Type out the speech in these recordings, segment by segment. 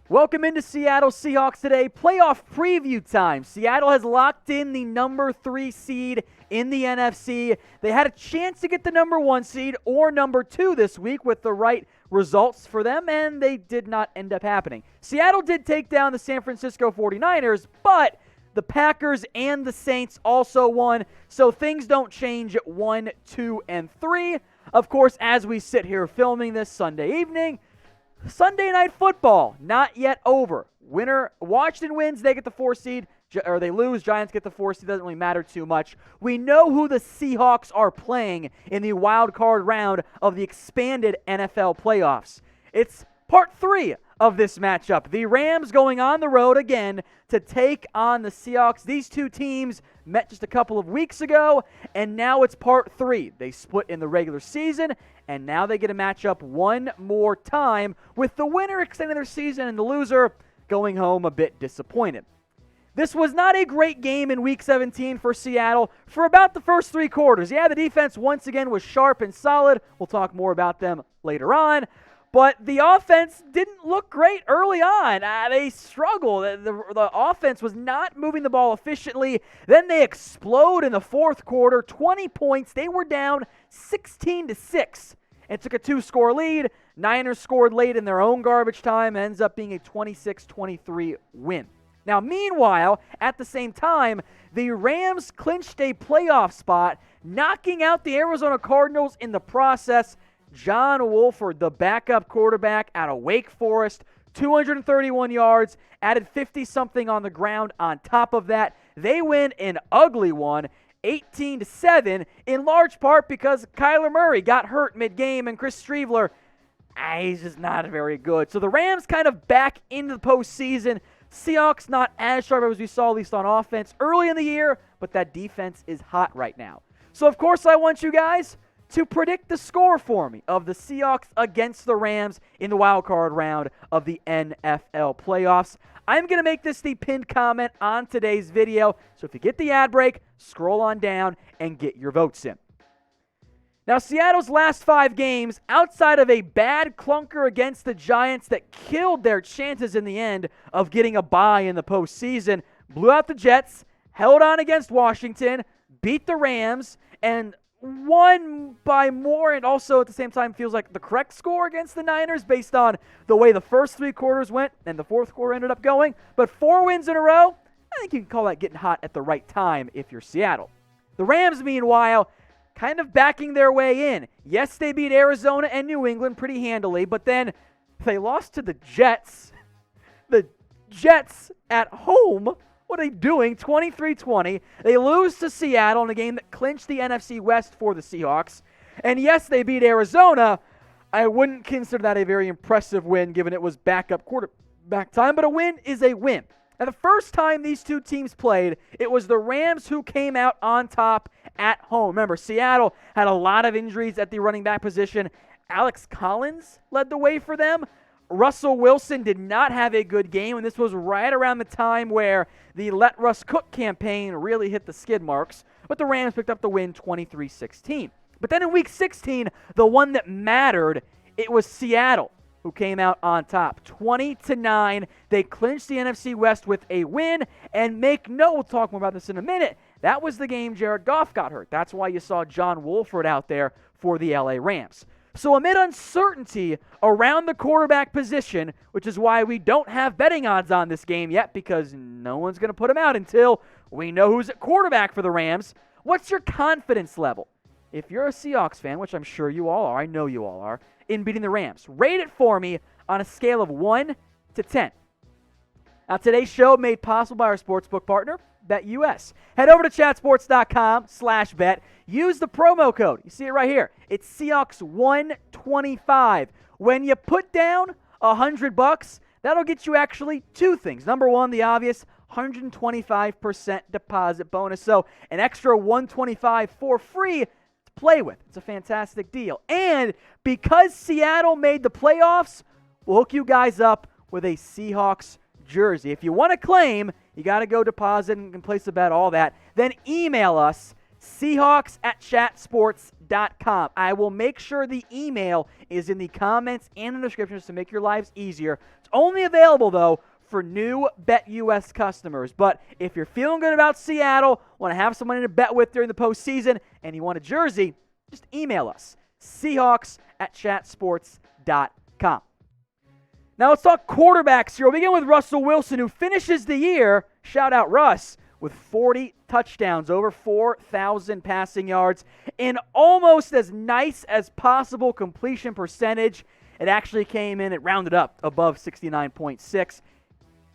Welcome into Seattle Seahawks today. Playoff preview time. Seattle has locked in the number 3 seed in the NFC. They had a chance to get the number 1 seed or number 2 this week with the right results for them, and they did not end up happening. Seattle did take down the San Francisco 49ers, but the Packers and the Saints also won, so things don't change at 1, 2, and 3. Of course, as we sit here filming this Sunday evening, Sunday Night Football, not yet over. Winner, Washington wins, they get the 4 seed, or they lose, Giants get the 4 seed, doesn't really matter too much. We know who the Seahawks are playing in the wild card round of the expanded NFL playoffs. It's part 3 of this matchup. The Rams going on the road again to take on the Seahawks. These two teams met just a couple of weeks ago, and now it's part 3. They split in the regular season, and now they get a matchup one more time, with the winner extending their season and the loser going home a bit disappointed. This was not a great game in Week 17 for Seattle for about the first 3 quarters. Yeah, the defense once again was sharp and solid. We'll talk more about them later on. But the offense didn't look great early on. They struggled. The offense was not moving the ball efficiently. Then they explode in the fourth quarter. 20 points. They were down 16-6 and took a 2-score lead. Niners scored late in their own garbage time. Ends up being a 26-23 win. Now, meanwhile, at the same time, the Rams clinched a playoff spot, knocking out the Arizona Cardinals in the process. John Wolford, the backup quarterback out of Wake Forest, 231 yards, added 50-something on the ground on top of that. They win an ugly one, 18-7, in large part because Kyler Murray got hurt mid-game and Chris Streveler, he's just not very good. So the Rams kind of back into the postseason. Seahawks not as sharp as we saw, at least on offense, early in the year, but that defense is hot right now. So, of course, I want you guys to predict the score for me of the Seahawks against the Rams in the wild card round of the NFL playoffs. I'm going to make this the pinned comment on today's video, so if you get the ad break, scroll on down and get your votes in. Now, Seattle's last 5 games, outside of a bad clunker against the Giants that killed their chances in the end of getting a bye in the postseason, blew out the Jets, held on against Washington, beat the Rams, and won by more, and also at the same time feels like the correct score against the Niners based on the way the first 3 quarters went and the fourth quarter ended up going. But 4 wins in a row, I think you can call that getting hot at the right time if you're Seattle. The Rams, meanwhile, kind of backing their way in. Yes, they beat Arizona and New England pretty handily, but then they lost to the Jets. The Jets at home, what are they doing? 23-20. They lose to Seattle in a game that clinched the NFC West for the Seahawks. And yes, they beat Arizona. I wouldn't consider that a very impressive win given it was backup quarterback time, but a win is a win. Now, the first time these two teams played, it was the Rams who came out on top at home. Remember, Seattle had a lot of injuries at the running back position. Alex Collins led the way for them. Russell Wilson did not have a good game, and this was right around the time where the Let Russ Cook campaign really hit the skid marks, but the Rams picked up the win 23-16. But then in Week 16, the one that mattered, it was Seattle who came out on top. 20-9, they clinched the NFC West with a win, and make note, we'll talk more about this in a minute, that was the game Jared Goff got hurt. That's why you saw John Wolford out there for the LA Rams. So amid uncertainty around the quarterback position, which is why we don't have betting odds on this game yet, because no one's going to put them out until we know who's at quarterback for the Rams, what's your confidence level? If you're a Seahawks fan, which I'm sure you all are, I know you all are, in beating the Rams, rate it for me on a scale of 1 to 10. Now, today's show made possible by our sportsbook partner, BetUS. Head over to chatsports.com/bet. Use the promo code. You see it right here. It's Seahawks125. When you put down $100, that'll get you actually 2 things. Number 1, the obvious 125% deposit bonus. So an extra $125 for free to play with. It's a fantastic deal. And because Seattle made the playoffs, we'll hook you guys up with a Seahawks jersey. If you want to claim, you got to go deposit and place a bet, all that. Then email us, Seahawks@chatsports.com. betUS.com. I will make sure the email is in the comments and in the description to make your lives easier. It's only available, though, for new BetUS customers. But if you're feeling good about Seattle, want to have some money to bet with during the postseason, and you want a jersey, just email us, Seahawks@chatsports.com. Now let's talk quarterbacks here. We'll begin with Russell Wilson, who finishes the year, shout out Russ, with 40 touchdowns, over 4,000 passing yards, and almost as nice as possible completion percentage. It actually came in, it rounded up above 69.6.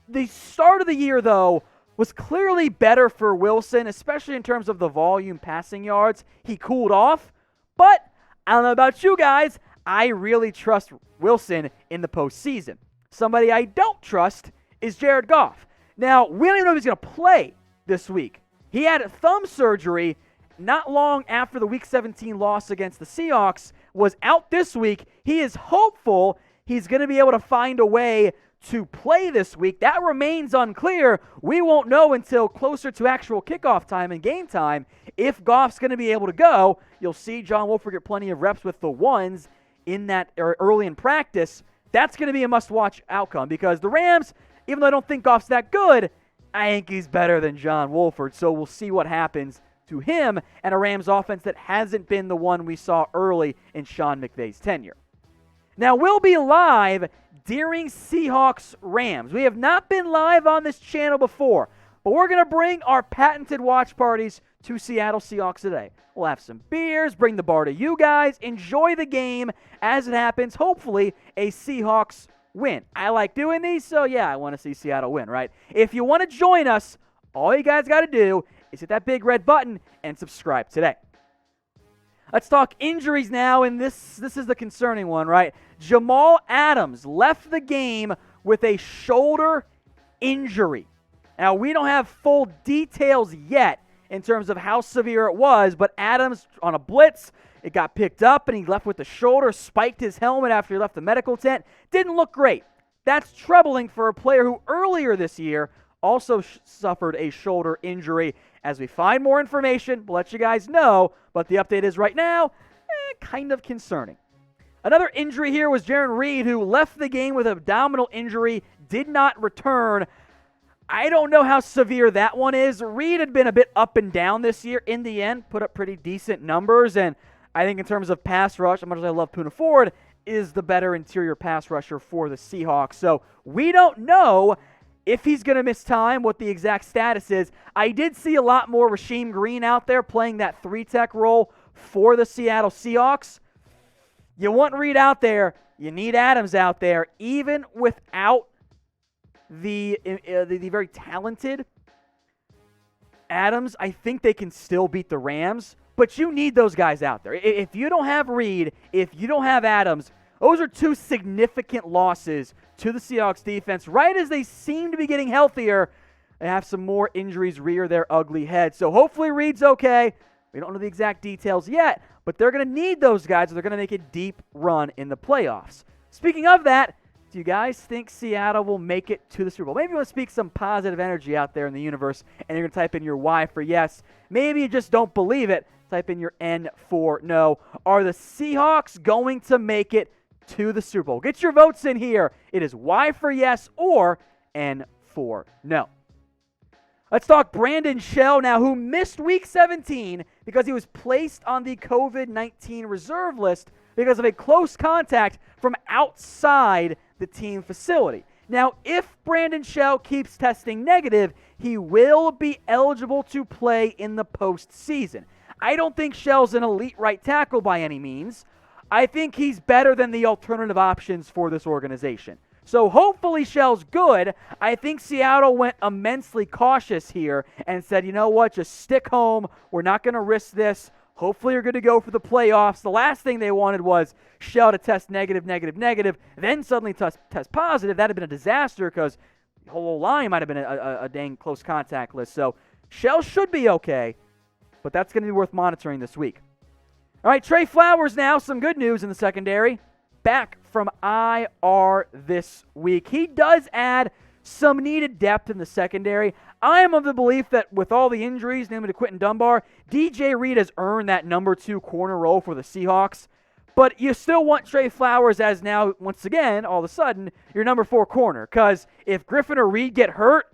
The start of the year, though, was clearly better for Wilson, especially in terms of the volume passing yards. He cooled off, but I don't know about you guys, I really trust Wilson in the postseason. Somebody I don't trust is Jared Goff. Now, we don't even know if he's going to play this week. He had thumb surgery not long after the Week 17 loss against the Seahawks, was out this week. He is hopeful he's going to be able to find a way to play this week. That remains unclear. We won't know until closer to actual kickoff time and game time if Goff's going to be able to go. You'll see John Wolford get plenty of reps with the ones in that early in practice. That's going to be a must-watch outcome because the Rams, even though I don't think Goff's that good, I think he's better than John Wolford. So we'll see what happens to him and a Rams offense that hasn't been the one we saw early in Sean McVay's tenure. Now, we'll be live during Seahawks-Rams. We have not been live on this channel before, but we're going to bring our patented watch parties to Seattle Seahawks today. We'll have some beers, bring the bar to you guys, enjoy the game as it happens, hopefully a Seahawks win. I like doing these, so yeah, I want to see Seattle win, right? If you want to join us, all you guys got to do is hit that big red button and subscribe today. Let's talk injuries now, and this is the concerning one, right? Jamal Adams left the game with a shoulder injury. Now, we don't have full details yet in terms of how severe it was, but Adams, on a blitz, it got picked up, and he left with the shoulder, spiked his helmet after he left the medical tent. Didn't look great. That's troubling for a player who earlier this year also suffered a shoulder injury. As we find more information, we'll let you guys know, but the update is right now, kind of concerning. Another injury here was Jarran Reed, who left the game with an abdominal injury, did not return. I don't know how severe that one is. Reed had been a bit up and down this year. In the end, put up pretty decent numbers, and I think in terms of pass rush, as much as I love Poona Ford, is the better interior pass rusher for the Seahawks. So we don't know if he's going to miss time, what the exact status is. I did see a lot more Rasheem Green out there playing that 3-tech role for the Seattle Seahawks. You want Reed out there. You need Adams out there. Even without the very talented Adams, I think they can still beat the Rams. But you need those guys out there. If you don't have Reed, if you don't have Adams, those are two significant losses to the Seahawks defense. Right as they seem to be getting healthier, they have some more injuries rear their ugly head. So hopefully Reed's okay. We don't know the exact details yet, but they're going to need those guys if they're going to make a deep run in the playoffs. Speaking of that, do you guys think Seattle will make it to the Super Bowl? Maybe you want to speak some positive energy out there in the universe, and you're going to type in your Y for yes. Maybe you just don't believe it. Type in your N for no. Are the Seahawks going to make it to the Super Bowl? Get your votes in here. It is Y for yes or N for no. Let's talk Brandon Shell now, who missed Week 17 because he was placed on the COVID-19 reserve list because of a close contact from outside the team facility. Now, if Brandon Shell keeps testing negative, he will be eligible to play in the postseason. I don't think Shell's an elite right tackle by any means. I think he's better than the alternative options for this organization. So hopefully Shell's good. I think Seattle went immensely cautious here and said, you know what, just stick home. We're not going to risk this. Hopefully you're going to go for the playoffs. The last thing they wanted was Shell to test negative, then suddenly test positive. That would have been a disaster because the whole line might have been a dang close contact list. So Shell should be okay, but that's going to be worth monitoring this week. All right, Tre Flowers now, some good news in the secondary. Back from IR this week. He does add some needed depth in the secondary. I am of the belief that with all the injuries, namely to Quentin Dunbar, DJ Reed has earned that number 2 corner role for the Seahawks. But you still want Tre Flowers as now, once again, all of a sudden, your number 4 corner. Because if Griffin or Reed get hurt,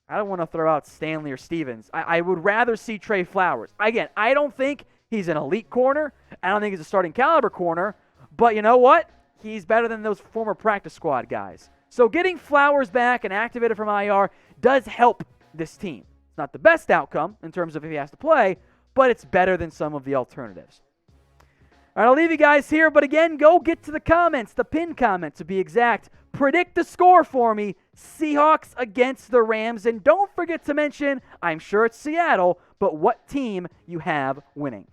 I don't want to throw out Stanley or Stevens. I would rather see Tre Flowers. Again, I don't think he's an elite corner. I don't think he's a starting caliber corner. But you know what? He's better than those former practice squad guys. So getting Flowers back and activated from IR does help this team. It's not the best outcome in terms of if he has to play, but it's better than some of the alternatives. All right, I'll leave you guys here, but again, go get to the comments, the pinned comment to be exact. Predict the score for me, Seahawks against the Rams, and don't forget to mention, I'm sure it's Seattle, but what team you have winning.